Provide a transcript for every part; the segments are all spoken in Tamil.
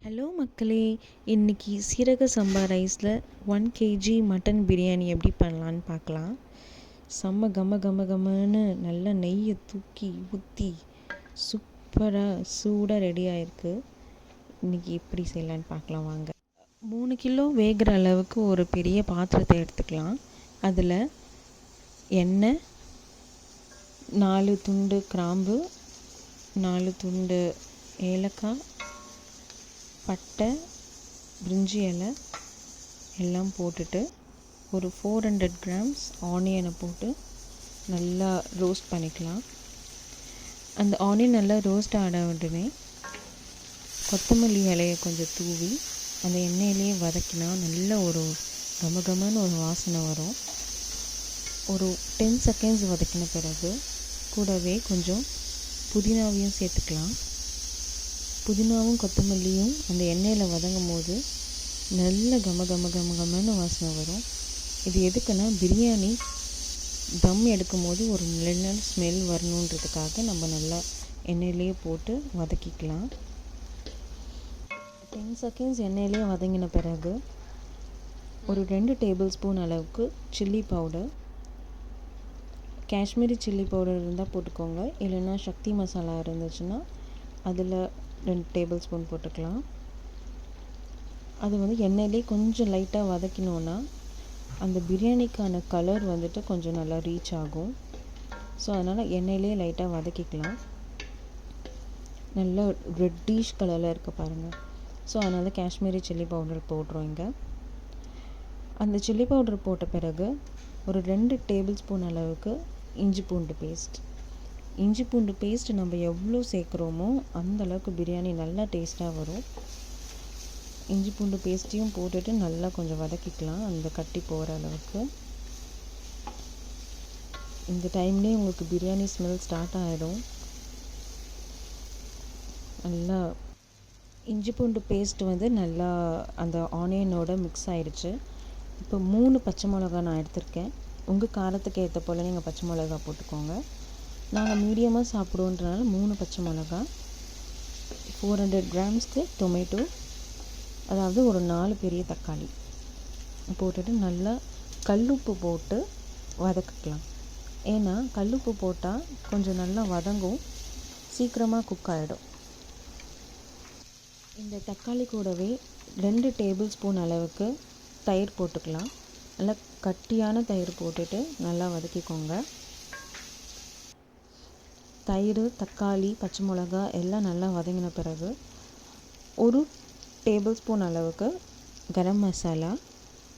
ஹலோ மக்களே, இன்றைக்கி சீரக சம்பா ரைஸில் 1 kg மட்டன் பிரியாணி எப்படி பண்ணலான்னு பார்க்கலாம். செம்ம கம கம கமன்னு நல்லா நெய்யை தூக்கி ஊற்றி சூப்பராக சூடாக ரெடி ஆகிருக்கு. இன்றைக்கி எப்படி செய்யலான்னு பார்க்கலாம் வாங்க. 3 கிலோ வேகிற அளவுக்கு ஒரு பெரிய பாத்திரத்தை எடுத்துக்கலாம். அதில் எண்ணெய், 4 துண்டு கிராம்பு, 4 துண்டு ஏலக்காய், பட்டை, பிரிஞ்சி இலை எல்லாம் போட்டுட்டு ஒரு 400 grams ஆனியனை போட்டு நல்லா ரோஸ்ட் பண்ணிக்கலாம். அந்த ஆனியன் நல்லா ரோஸ்ட் ஆன உடனே கொத்தமல்லி இலையை கொஞ்சம் தூவி அந்த எண்ணெயிலேயே வதக்கினா நல்ல ஒரு கமகமான ஒரு வாசனை வரும். ஒரு 10 seconds வதக்கின பிறகு கூடவே கொஞ்சம் புதினாவையும் சேர்த்துக்கலாம். புதினாவும் கொத்தமல்லியும் அந்த எண்ணெயில் வதங்கும் போது நல்ல கமன்னு வாசனை வரும். இது எதுக்குன்னா பிரியாணி தம் எடுக்கும் போது ஒரு நல்ல ஸ்மெல் வரணுன்றதுக்காக நம்ம நல்லா எண்ணெயிலே போட்டு வதக்கிக்கலாம். 10 seconds எண்ணெயிலே வதங்கின பிறகு ஒரு 2 tablespoon அளவுக்கு chilli powder, Kashmiri chilli powder இருந்தால் போட்டுக்கோங்க. இல்லைன்னா சக்தி மசாலா இருந்துச்சுன்னா அதில் 2 tablespoon போட்டுக்கலாம். அது எண்ணெயிலே கொஞ்சம் லைட்டாக வதக்கினோன்னா அந்த பிரியாணிக்கான கலர் கொஞ்சம் நல்லா ரீச் ஆகும். ஸோ அதனால் எண்ணெயிலே லைட்டாக வதக்கிக்கலாம். நல்லா ரெட்டிஷ் கலரில் இருக்க பாருங்கள். ஸோ அதனால் காஷ்மீரி சில்லி பவுடர் போடுறோம். இங்கே அந்த சில்லி பவுடர் போட்ட பிறகு ஒரு 2 tablespoon அளவுக்கு இஞ்சி பூண்டு பேஸ்ட் நம்ம எவ்வளோ சேர்க்குறோமோ அந்தளவுக்கு பிரியாணி நல்லா டேஸ்ட்டாக வரும். இஞ்சி பூண்டு பேஸ்ட்டையும் போட்டுட்டு நல்லா கொஞ்சம் வதக்கிக்கலாம் அந்த கட்டி போகிற அளவுக்கு. இந்த டைம்லேயே உங்களுக்கு பிரியாணி ஸ்மெல் ஸ்டார்ட் ஆகிடும். நல்லா இஞ்சி பூண்டு பேஸ்ட் நல்லா அந்த ஆனியனோட மிக்ஸ் ஆகிடுச்சு. இப்போ 3 பச்சை மிளகா நான் எடுத்திருக்கேன். உங்கள் காரத்துக்கு ஏற்ற போல் நீங்கள் பச்சை மிளகா போட்டுக்கோங்க. நாங்கள் மீடியமாக சாப்பிடுவோன்றனால 3 பச்சை மிளகா, 400 grams டொமேட்டோ, அதாவது ஒரு 4 பெரிய தக்காளி போட்டுட்டு நல்லா கல்லுப்பு போட்டு வதக்கிக்கலாம். ஏன்னா கல்லுப்பு போட்டால் கொஞ்சம் நல்லா வதங்கும், சீக்கிரமாக குக் ஆகிடும். இந்த தக்காளி கூடவே 2 tablespoon அளவுக்கு தயிர் போட்டுக்கலாம். நல்லா கட்டியான தயிர் போட்டுட்டு நல்லா வதக்கிக்கோங்க. தயிர், தக்காளி, பச்சை மிளகா எல்லாம் நல்லா வதங்கின பிறகு ஒரு tablespoon அளவுக்கு கரம் மசாலா,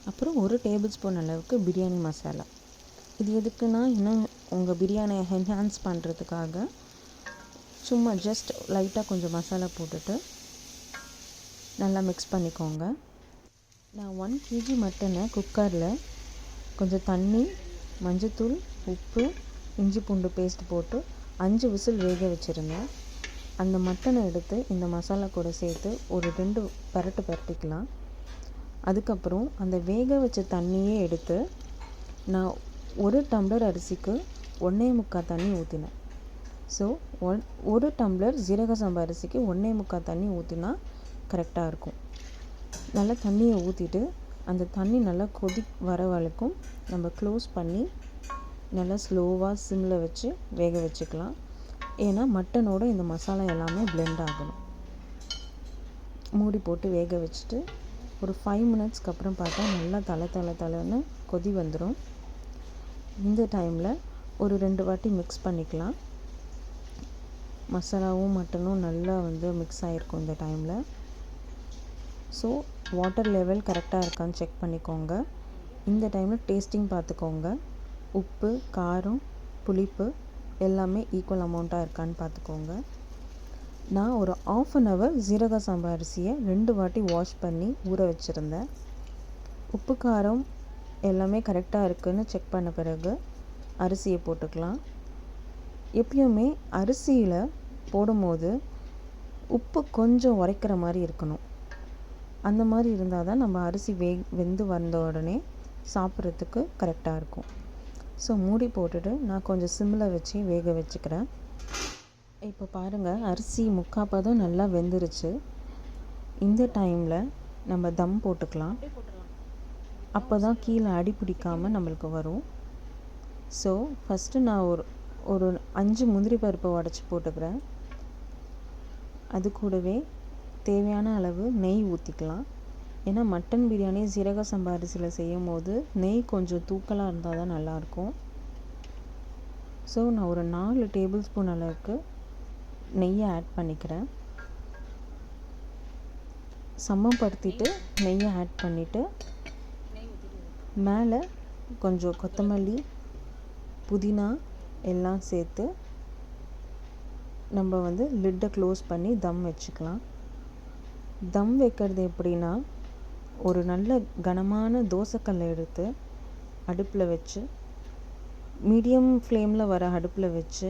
அப்புறம் ஒரு tablespoon அளவுக்கு பிரியாணி மசாலா. இது எதுக்குன்னா இன்னும் உங்கள் பிரியாணியை என்ஹான்ஸ் பண்ணுறதுக்காக சும்மா ஜஸ்ட் லைட்டாக கொஞ்சம் மசாலா போட்டுட்டு நல்லா மிக்ஸ் பண்ணிக்கோங்க. நான் 1 kg மட்டனை குக்கரில் கொஞ்சம் தண்ணி, மஞ்சத்தூள், உப்பு, இஞ்சி பூண்டு பேஸ்ட் போட்டு 5 விசில் வேக வச்சுருந்தேன். அந்த மட்டனை எடுத்து இந்த மசாலா கூட சேர்த்து ஒரு 2 பரட்டிக்கலாம். அதுக்கப்புறம் அந்த வேக வச்ச தண்ணியே எடுத்து நான் 1 டம்ளர் அரிசிக்கு 1.25 தண்ணி ஊற்றினேன். ஸோ 1 டம்ளர் ஜீரக சம்பா அரிசிக்கு 1.25 தண்ணி ஊற்றினா கரெக்டாக இருக்கும். நல்லா தண்ணியை ஊற்றிட்டு அந்த தண்ணி நல்லா கொதி வர வரைக்கும் நம்ம க்ளோஸ் பண்ணி நல்லா ஸ்லோவாக சிம்மில் வச்சு வேக வச்சுக்கலாம். ஏன்னா மட்டனோட இந்த மசாலா எல்லாமே பிளெண்ட் ஆகணும். மூடி போட்டு வேக வச்சுட்டு ஒரு 5 minutesக்கு அப்புறம் பார்த்தா நல்லா தலைன்னு கொதி வந்துடும். இந்த டைமில் ஒரு 2 வாட்டி மிக்ஸ் பண்ணிக்கலாம். மசாலாவும் மட்டனும் நல்லா மிக்ஸ் ஆகிருக்கும் இந்த டைமில். ஸோ வாட்டர் லெவல் கரெக்டாக இருக்கான்னு செக் பண்ணிக்கோங்க. இந்த டைமில் டேஸ்டிங் பார்த்துக்கோங்க. உப்பு, காரம், புளிப்பு எல்லாமே ஈக்குவல் அமௌண்ட்டாக இருக்கான்னு பார்த்துக்கோங்க. நான் ஒரு 1/2 hour ஜீரக சம்பா அரிசியை 2 வாட்டி வாஷ் பண்ணி ஊற வச்சுருந்தேன். உப்பு, காரம் எல்லாமே கரெக்டாக இருக்குதுன்னு செக் பண்ண பிறகு அரிசியை போட்டுக்கலாம். எப்பயுமே அரிசியில் போடும்போது உப்பு கொஞ்சம் உரைக்கிற மாதிரி இருக்கணும். அந்த மாதிரி இருந்தால் தான் நம்ம அரிசி வெந்து வந்த உடனே சாப்பிட்றதுக்கு கரெக்டாக இருக்கும். ஸோ மூடி போட்டுட்டு நான் கொஞ்சம் சிம்மில் வச்சு வேக வச்சுக்கிறேன். இப்போ பாருங்கள், அரிசி முக்கால் பதம் நல்லா வெந்துருச்சு. இந்த டைமில் நம்ம தம் போட்டுக்கலாம். அப்போ தான் கீழே அடி பிடிக்காமல் நம்மளுக்கு வரும். ஸோ ஃபஸ்ட்டு நான் ஒரு 5 முந்திரி பருப்பை உடச்சி போட்டுக்கிறேன். அது கூடவே தேவையான அளவு நெய் ஊற்றிக்கலாம். ஏன்னா மட்டன் பிரியாணி சீரக சம்பா அரிசியில் செய்யும் போது நெய் கொஞ்சம் தூக்கலாக இருந்தால் தான் நல்லாயிருக்கும். ஸோ நான் ஒரு 4 டேபிள் ஸ்பூன் அளவுக்கு நெய்யை ஆட் பண்ணிக்கிறேன். சமப்படுத்திட்டு நெய்யை ஆட் பண்ணிவிட்டு மேலே கொஞ்சம் கொத்தமல்லி, புதினா எல்லாம் சேர்த்து நம்ம லிட்டை க்ளோஸ் பண்ணி தம் வச்சுக்கலாம். தம் வைக்கிறது எப்படின்னா, ஒரு நல்ல கனமான தோசைக்கல்லை எடுத்து அடுப்பில் வச்சு மீடியம் ஃப்ளேமில் வர அடுப்பில் வச்சு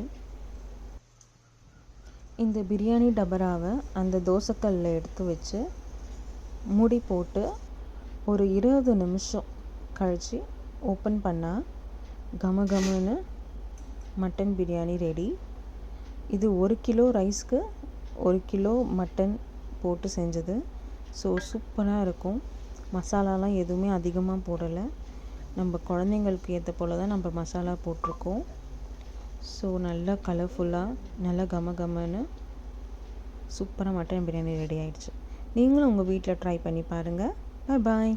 இந்த பிரியாணி டபராவை அந்த தோசைக்கல்லில் எடுத்து வச்சு மூடி போட்டு ஒரு 20 நிமிஷம் கழித்து ஓப்பன் பண்ணால் கமகமன்னு மட்டன் பிரியாணி ரெடி. இது 1 கிலோ ரைஸ்க்கு 1 கிலோ மட்டன் போட்டு செஞ்சது. ஸோ சூப்பராக இருக்கும். மசாலாலாம் எதுவுமே அதிகமாக போடலை. நம்ம குழந்தைங்களுக்கு ஏற்ற போல் தான் நம்ம மசாலா போட்டிருக்கோம். ஸோ நல்லா கலர்ஃபுல்லாக நல்லா கமகமன்னு சூப்பராக மட்டன் பிரியாணி ரெடி ஆகிடுச்சு. நீங்களும் உங்கள் வீட்டில் ட்ரை பண்ணி பாருங்கள். பாய்.